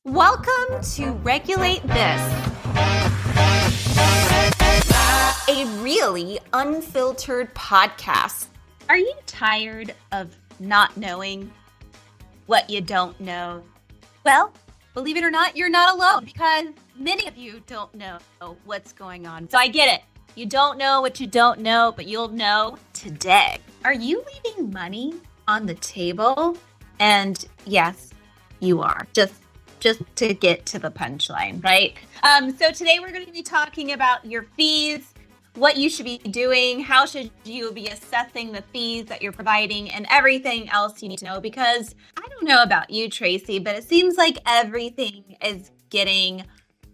Welcome to Regulate This, a really unfiltered podcast. Are you tired of not knowing what you don't know? Well, believe it or not, you're not alone because many of you don't know what's going on. So I get it. You don't know what you don't know, but you'll know today. Are you leaving money on the table? And yes, you are. Just to get to the punchline, right? So today we're going to be talking about your fees, what you should be doing, how should you be assessing the fees that you're providing, and everything else you need to know. Because I don't know about you, Tracy, but it seems like everything is getting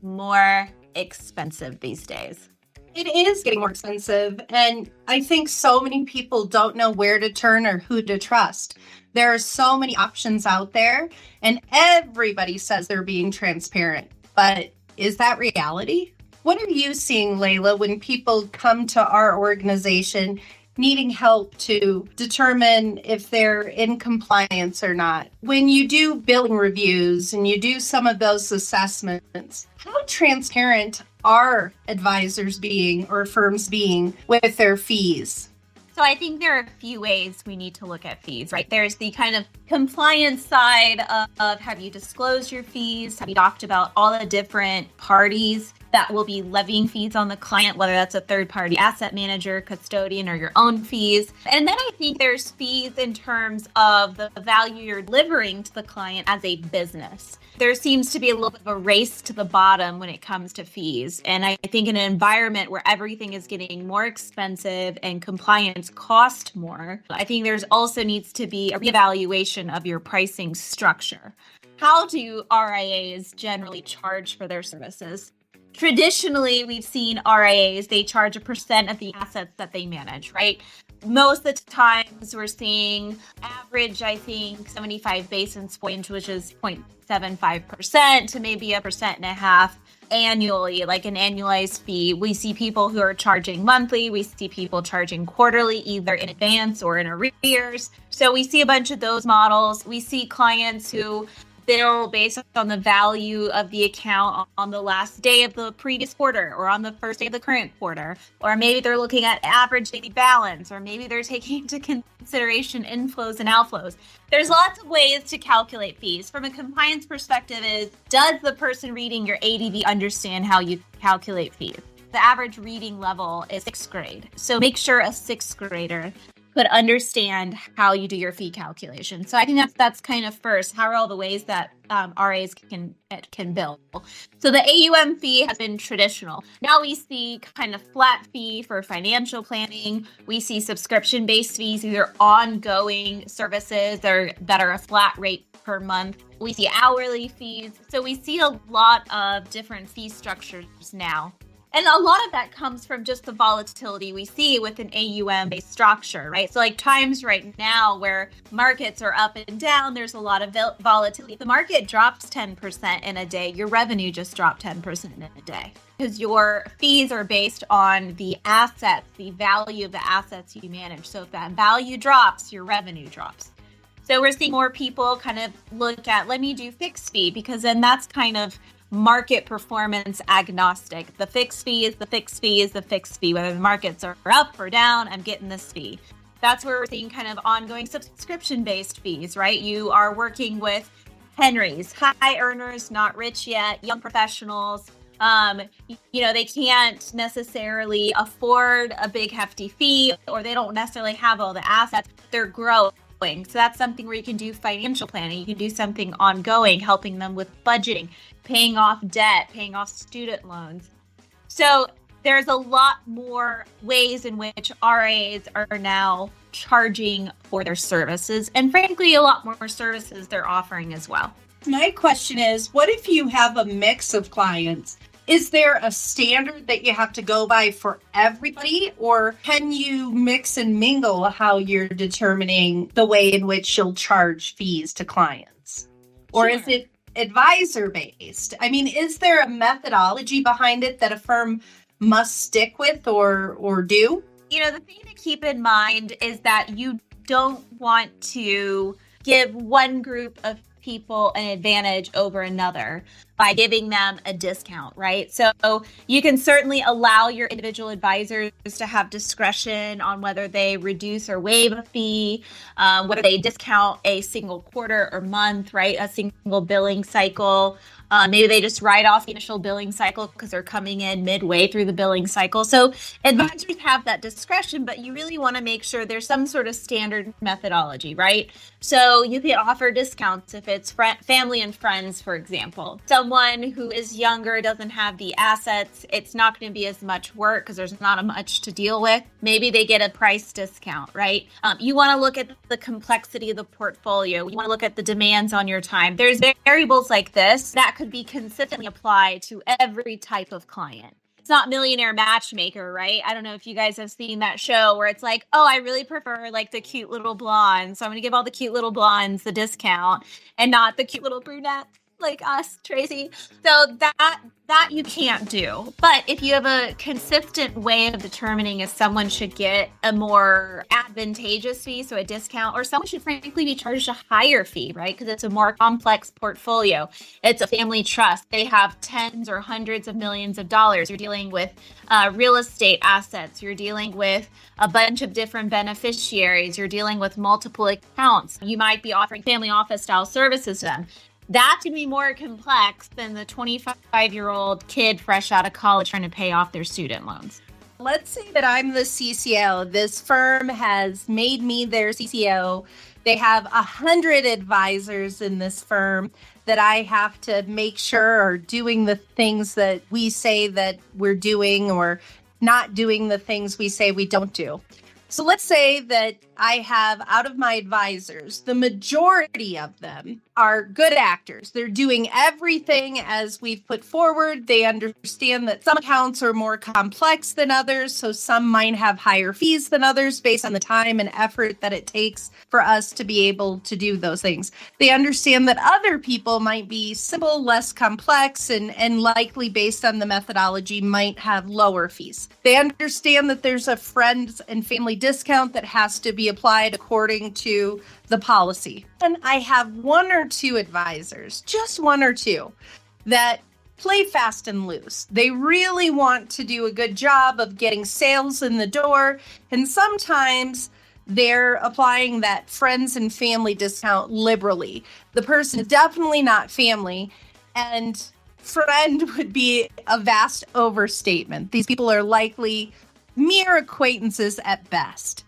more expensive these days. It is getting more expensive, and I think so many people don't know where to turn or who to trust. There are so many options out there, and everybody says they're being transparent. But is that reality? What are you seeing, Leila, when people come to our organization needing help to determine if they're in compliance or not? When you do billing reviews and you do some of those assessments, how transparent are advisors being or firms being with their fees? So I think there are a few ways we need to look at fees, right? There's the kind of compliance side of have you disclosed your fees? Have you talked about all the different parties that will be levying fees on the client, whether that's a third-party asset manager, custodian, or your own fees? And then I think there's fees in terms of the value you're delivering to the client as a business. There seems to be a little bit of a race to the bottom when it comes to fees. And I think in an environment where everything is getting more expensive and compliance cost more, I think there's also needs to be a reevaluation of your pricing structure. How do RIAs generally charge for their services? Traditionally, we've seen RIAs, they charge a percent of the assets that they manage, right? Most of the times we're seeing average, I think, 75 basis points, which is 0.75% to maybe 1.5% annually, like an annualized fee. We see people who are charging monthly. We see people charging quarterly, either in advance or in arrears. So we see a bunch of those models. We see clients who bill based on the value of the account on the last day of the previous quarter or on the first day of the current quarter. Or maybe they're looking at average daily balance, or maybe they're taking into consideration inflows and outflows. There's lots of ways to calculate fees. From a compliance perspective does the person reading your ADV understand how you calculate fees? The average reading level is 6th grade. So make sure a 6th grader could understand how you do your fee calculation. So I think that's kind of first. How are all the ways that RAs can bill? So the AUM fee has been traditional. Now we see kind of flat fee for financial planning. We see subscription-based fees, either ongoing services that are a flat rate per month. We see hourly fees. So we see a lot of different fee structures now. And a lot of that comes from just the volatility we see with an AUM-based structure, right? So like times right now where markets are up and down, there's a lot of volatility. If the market drops 10% in a day, your revenue just dropped 10% in a day because your fees are based on the assets, the value of the assets you manage. So if that value drops, your revenue drops. So we're seeing more people kind of look at, let me do fixed fee, because then that's kind of market performance agnostic. The fixed fee is the fixed fee is the fixed fee. Whether the markets are up or down, I'm getting this fee. That's where we're seeing kind of ongoing subscription-based fees, right? You are working with Henrys, high earners, not rich yet, young professionals. They can't necessarily afford a big hefty fee, or they don't necessarily have all the assets. They're growing. So that's something where you can do financial planning. You can do something ongoing, helping them with budgeting, paying off debt, paying off student loans. So there's a lot more ways in which RAs are now charging for their services, and frankly, a lot more services they're offering as well. My question is, what if you have a mix of clients? Is there a standard that you have to go by for everybody, or can you mix and mingle how you're determining the way in which you'll charge fees to clients? Or is it advisor based? I mean, is there a methodology behind it that a firm must stick with or do? The thing to keep in mind is that you don't want to give one group of people an advantage over another by giving them a discount, right? So you can certainly allow your individual advisors to have discretion on whether they reduce or waive a fee, whether they discount a single quarter or month, right? A single billing cycle. Maybe they just write off the initial billing cycle because they're coming in midway through the billing cycle. So advisors have that discretion, but you really want to make sure there's some sort of standard methodology, right? So you can offer discounts if it's family and friends, for example. Someone who is younger, doesn't have the assets, it's not going to be as much work because there's not much to deal with. Maybe they get a price discount, right? You want to look at the complexity of the portfolio. You want to look at the demands on your time. There's variables like this that could be consistently applied to every type of client. It's not Millionaire Matchmaker, right? I don't know if you guys have seen that show where it's like, oh, I really prefer like the cute little blondes. So I'm going to give all the cute little blondes the discount and not the cute little brunettes like us, Tracie. So that you can't do. But if you have a consistent way of determining if someone should get a more advantageous fee, so a discount, or someone should frankly be charged a higher fee, right? Because it's a more complex portfolio. It's a family trust. They have tens or hundreds of millions of dollars. You're dealing with real estate assets. You're dealing with a bunch of different beneficiaries. You're dealing with multiple accounts. You might be offering family office style services to them. That's going to be more complex than the 25-year-old kid fresh out of college trying to pay off their student loans. Let's say that I'm the CCO. This firm has made me their CCO. They have 100 advisors in this firm that I have to make sure are doing the things that we say that we're doing or not doing the things we say we don't do. So let's say that I have, out of my advisors, the majority of them are good actors. They're doing everything as we've put forward. They understand that some accounts are more complex than others, so some might have higher fees than others based on the time and effort that it takes for us to be able to do those things. They understand that other people might be simple, less complex, and likely based on the methodology might have lower fees. They understand that there's a friends and family discount that has to be applied according to the policy. And I have one or two advisors, just one or two, that play fast and loose. They really want to do a good job of getting sales in the door. And sometimes they're applying that friends and family discount liberally. The person is definitely not family, and friend would be a vast overstatement. These people are likely mere acquaintances at best.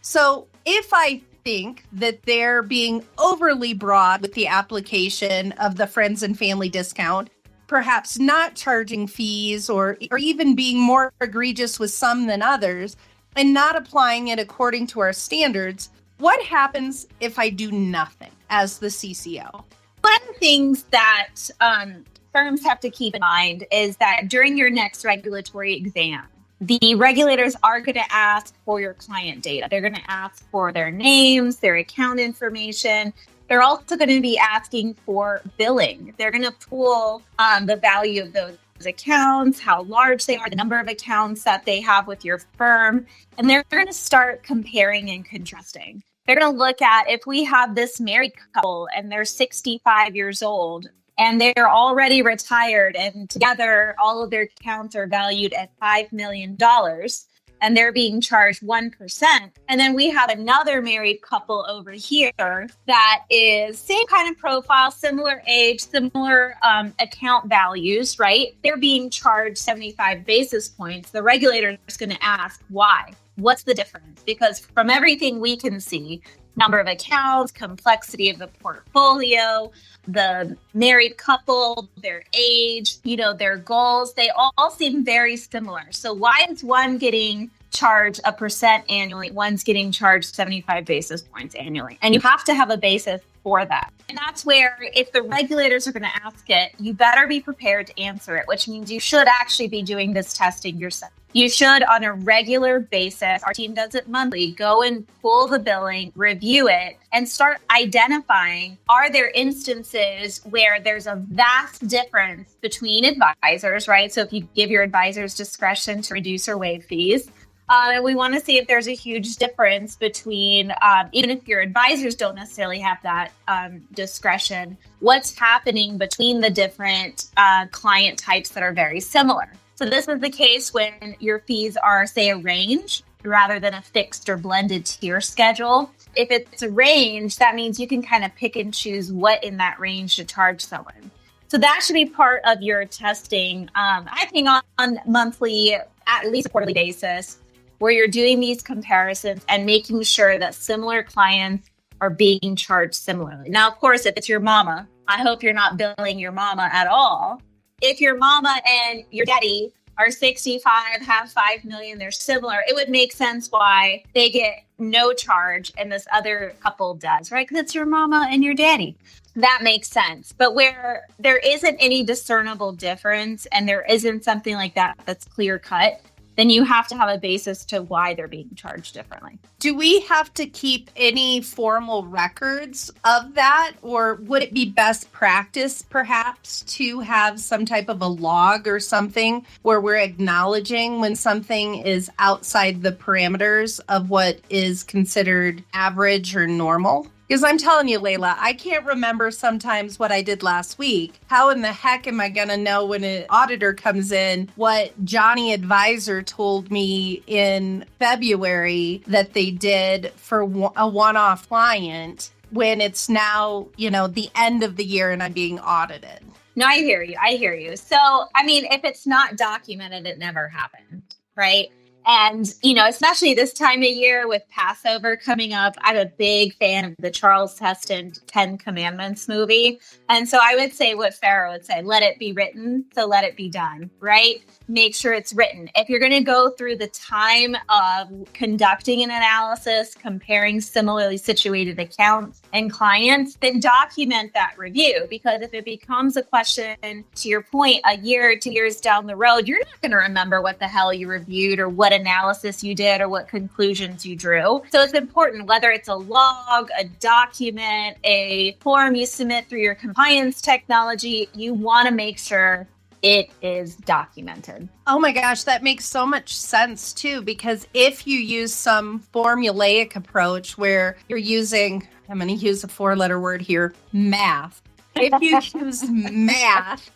So if I think that they're being overly broad with the application of the friends and family discount, perhaps not charging fees or even being more egregious with some than others, and not applying it according to our standards, what happens if I do nothing as the CCO? One of the things that firms have to keep in mind is that during your next regulatory exam, the regulators are going to ask for your client data. They're going to ask for their names, their account information. They're also going to be asking for billing. They're going to pool the value of those accounts, how large they are, the number of accounts that they have with your firm. And they're going to start comparing and contrasting. They're going to look at if we have this married couple and they're 65 years old, and they're already retired, and together all of their accounts are valued at $5 million, and they're being charged 1%. And then we have another married couple over here that is same kind of profile, similar age, similar account values, right? They're being charged 75 basis points. The regulator is going to ask why. What's the difference? Because from everything we can see, number of accounts, complexity of the portfolio, the married couple, their age, their goals, they all seem very similar. So why is one getting charged 1% annually, one's getting charged 75 basis points annually? And you have to have a basis for that. And that's where, if the regulators are going to ask it, you better be prepared to answer it, which means you should actually be doing this testing yourself. You should, on a regular basis, our team does it monthly, go and pull the billing, review it, and start identifying, are there instances where there's a vast difference between advisors, right? So if you give your advisors discretion to reduce or waive fees, And we want to see if there's a huge difference between, even if your advisors don't necessarily have that discretion, what's happening between the different client types that are very similar. So this is the case when your fees are, say, a range rather than a fixed or blended tier schedule. If it's a range, that means you can kind of pick and choose what in that range to charge someone. So that should be part of your testing, I think on monthly, at least a quarterly basis, where you're doing these comparisons and making sure that similar clients are being charged similarly. Now, of course, if it's your mama, I hope you're not billing your mama at all. If your mama and your daddy are 65, have 5 million, they're similar, it would make sense why they get no charge and this other couple does, right? Because it's your mama and your daddy. That makes sense. But where there isn't any discernible difference and there isn't something like that that's clear cut, then you have to have a basis to why they're being charged differently. Do we have to keep any formal records of that? Or would it be best practice, perhaps, to have some type of a log or something where we're acknowledging when something is outside the parameters of what is considered average or normal? Because I'm telling you, Leila, I can't remember sometimes what I did last week. How in the heck am I going to know when an auditor comes in what Johnny Advisor told me in February that they did for a one-off client when it's now, the end of the year and I'm being audited? No, I hear you. So, if it's not documented, it never happened, right? And, especially this time of year with Passover coming up, I'm a big fan of the Charles Heston 10 Commandments movie. And so I would say what Pharaoh would say, let it be written, so let it be done, right? Make sure it's written. If you're going to go through the time of conducting an analysis, comparing similarly situated accounts and clients, then document that review. Because if it becomes a question, to your point, a year, 2 years down the road, you're not going to remember what the hell you reviewed or what analysis you did or what conclusions you drew. So it's important, whether it's a log, a document, a form you submit through your compliance technology, you want to make sure it is documented. Oh my gosh, that makes so much sense too, because if you use some formulaic approach where you're using, I'm going to use a 4-letter word here, math. If you use math,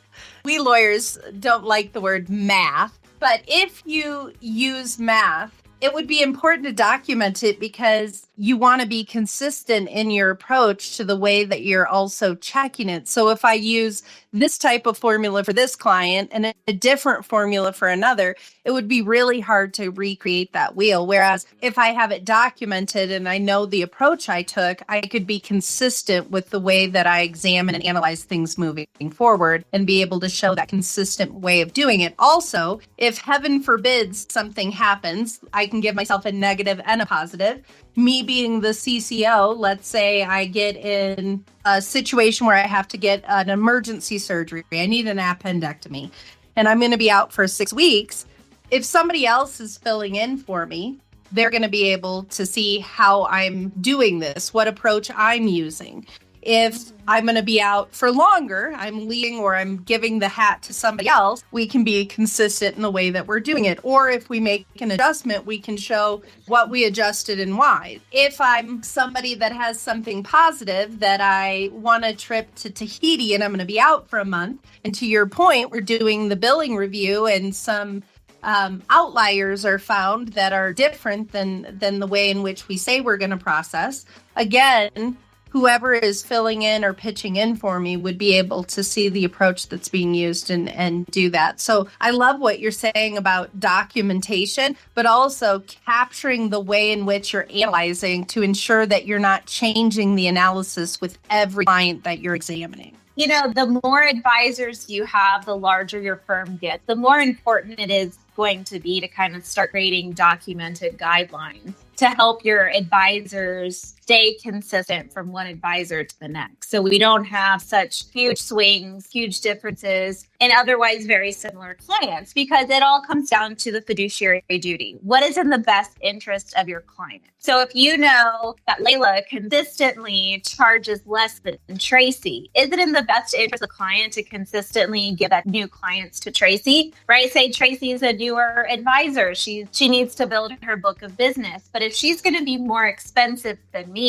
we lawyers don't like the word math, but if you use math, it would be important to document it because you want to be consistent in your approach to the way that you're also checking it. So if I use this type of formula for this client and a different formula for another, it would be really hard to recreate that wheel. Whereas if I have it documented and I know the approach I took, I could be consistent with the way that I examine and analyze things moving forward and be able to show that consistent way of doing it. Also, if heaven forbids something happens, I can give myself a negative and a positive. Me being the CCO, let's say I get in a situation where I have to get an emergency surgery. I need an appendectomy and I'm going to be out for 6 weeks. If somebody else is filling in for me, they're going to be able to see how I'm doing this, what approach I'm using. If I'm going to be out for longer, I'm leaving or I'm giving the hat to somebody else, we can be consistent in the way that we're doing it. Or if we make an adjustment, we can show what we adjusted and why. If I'm somebody that has something positive that I want a trip to Tahiti and I'm going to be out for a month, and to your point, we're doing the billing review and some outliers are found that are different than the way in which we say we're going to process. Again, whoever is filling in or pitching in for me would be able to see the approach that's being used and do that. So I love what you're saying about documentation, but also capturing the way in which you're analyzing to ensure that you're not changing the analysis with every client that you're examining. The more advisors you have, the larger your firm gets, the more important it is going to be to kind of start creating documented guidelines to help your advisors stay consistent from one advisor to the next. So we don't have such huge swings, huge differences in otherwise very similar clients, because it all comes down to the fiduciary duty. What is in the best interest of your client? So if you know that Leila consistently charges less than Tracie, is it in the best interest of the client to consistently give that new clients to Tracie, right? Say Tracie is a newer advisor. She needs to build her book of business. But if she's going to be more expensive than me,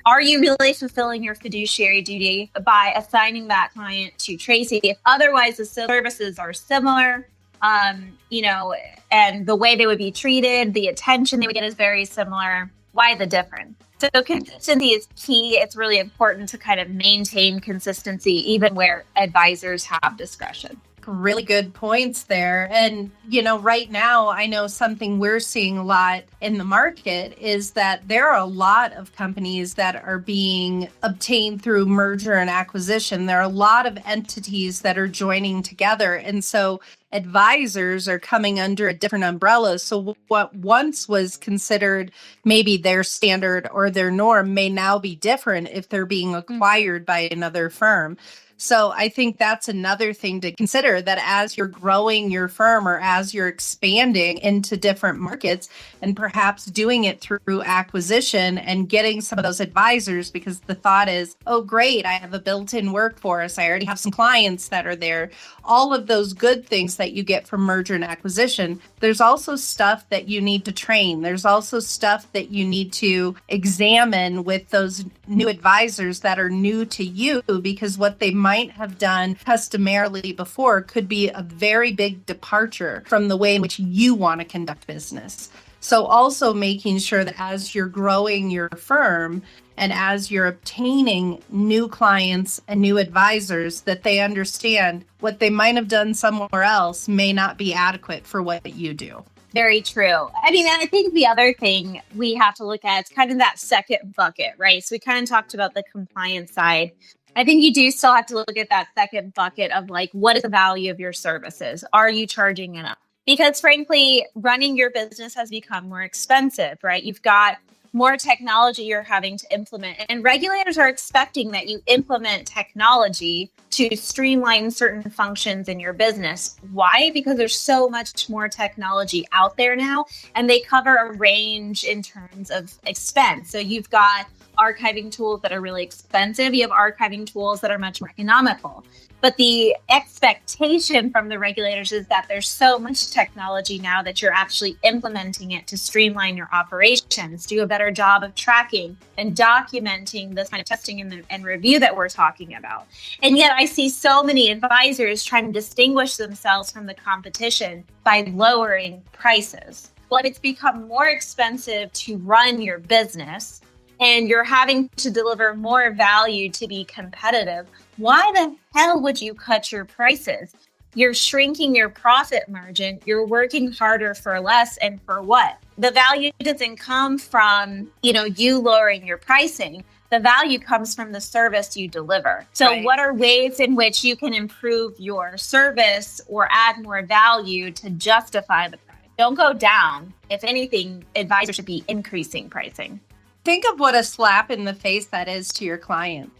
are you really fulfilling your fiduciary duty by assigning that client to Tracie? If otherwise the services are similar, and the way they would be treated, the attention they would get is very similar, why the difference? So consistency is key. It's really important to kind of maintain consistency even where advisors have discretion. Really good points there. And, right now, I know something we're seeing a lot in the market is that there are a lot of companies that are being obtained through merger and acquisition. There are a lot of entities that are joining together. And so advisors are coming under a different umbrella. So what once was considered maybe their standard or their norm may now be different if they're being acquired by another firm. So I think that's another thing to consider, that as you're growing your firm or as you're expanding into different markets and perhaps doing it through acquisition and getting some of those advisors, because the thought is, oh, great, I have a built-in workforce. I already have some clients that are there. All of those good things that you get from merger and acquisition. There's also stuff that you need to train. There's also stuff that you need to examine with those new advisors that are new to you, because what they might have done customarily before could be a very big departure from the way in which you want to conduct business. So also making sure that as you're growing your firm and as you're obtaining new clients and new advisors, that they understand what they might have done somewhere else may not be adequate for what you do. Very true. I mean, I think the other thing we have to look at is kind of that second bucket, right? So we kind of talked about the compliance side. I think you do still have to look at that second bucket of like, what is the value of your services? Are you charging enough? Because frankly, running your business has become more expensive, right? You've got more technology you're having to implement. And regulators are expecting that you implement technology to streamline certain functions in your business. Why? Because there's so much more technology out there now, and they cover a range in terms of expense. So you've got archiving tools that are really expensive. You have archiving tools that are much more economical. But the expectation from the regulators is that there's so much technology now that you're actually implementing it to streamline your operations, do a better job of tracking and documenting this kind of testing and review that we're talking about. And yet I see so many advisors trying to distinguish themselves from the competition by lowering prices. Well, if it's become more expensive to run your business and you're having to deliver more value to be competitive, why the hell would you cut your prices? You're shrinking your profit margin. You're working harder for less, and for what? The value doesn't come from, you lowering your pricing. The value comes from the service you deliver. So right. What are ways in which you can improve your service or add more value to justify the price? Don't go down. If anything, advisors should be increasing pricing. Think of what a slap in the face that is to your client.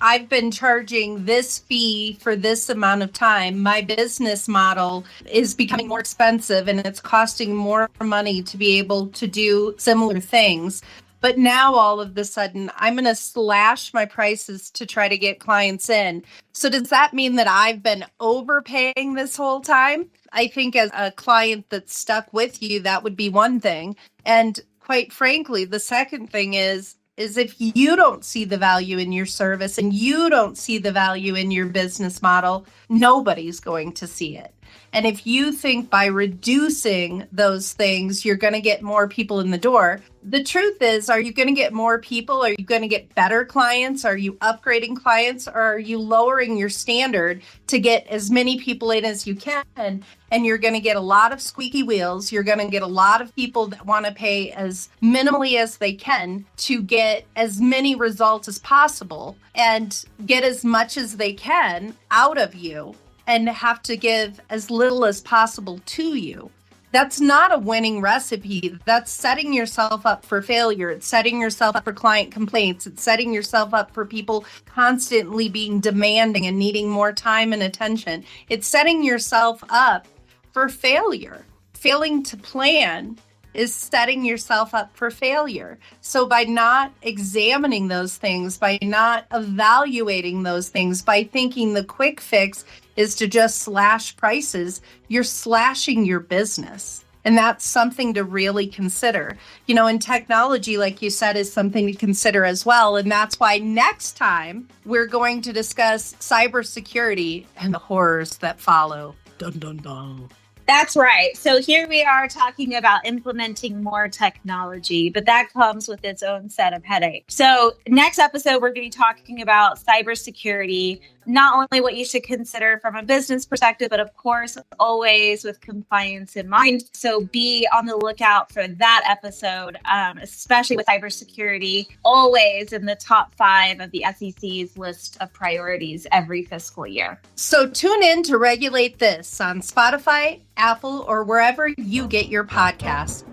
I've been charging this fee for this amount of time. My business model is becoming more expensive and it's costing more money to be able to do similar things. But now all of a sudden, I'm going to slash my prices to try to get clients in. So does that mean that I've been overpaying this whole time? I think as a client that's stuck with you, that would be one thing. And quite frankly, the second thing is if you don't see the value in your service and you don't see the value in your business model, nobody's going to see it. And if you think by reducing those things, you're going to get more people in the door, the truth is, are you going to get more people? Are you going to get better clients? Are you upgrading clients? Or are you lowering your standard to get as many people in as you can? And you're going to get a lot of squeaky wheels. You're going to get a lot of people that want to pay as minimally as they can to get as many results as possible and get as much as they can out of you, and have to give as little as possible to you. That's not a winning recipe. That's setting yourself up for failure. It's setting yourself up for client complaints. It's setting yourself up for people constantly being demanding and needing more time and attention. It's setting yourself up for failure. Failing to plan is setting yourself up for failure. So by not examining those things, by not evaluating those things, by thinking the quick fix is to just slash prices, you're slashing your business. And that's something to really consider. And technology, like you said, is something to consider as well. And that's why next time we're going to discuss cybersecurity and the horrors that follow. Dun, dun, dun. That's right. So here we are talking about implementing more technology, but that comes with its own set of headaches. So next episode, we're going to be talking about cybersecurity, not only what you should consider from a business perspective, but of course, always with compliance in mind. So be on the lookout for that episode, especially with cybersecurity, always in the top 5 of the SEC's list of priorities every fiscal year. So tune in to Regulate This on Spotify, Apple, or wherever you get your podcasts.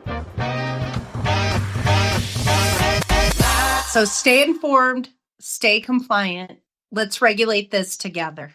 So stay informed, stay compliant. Let's regulate this together.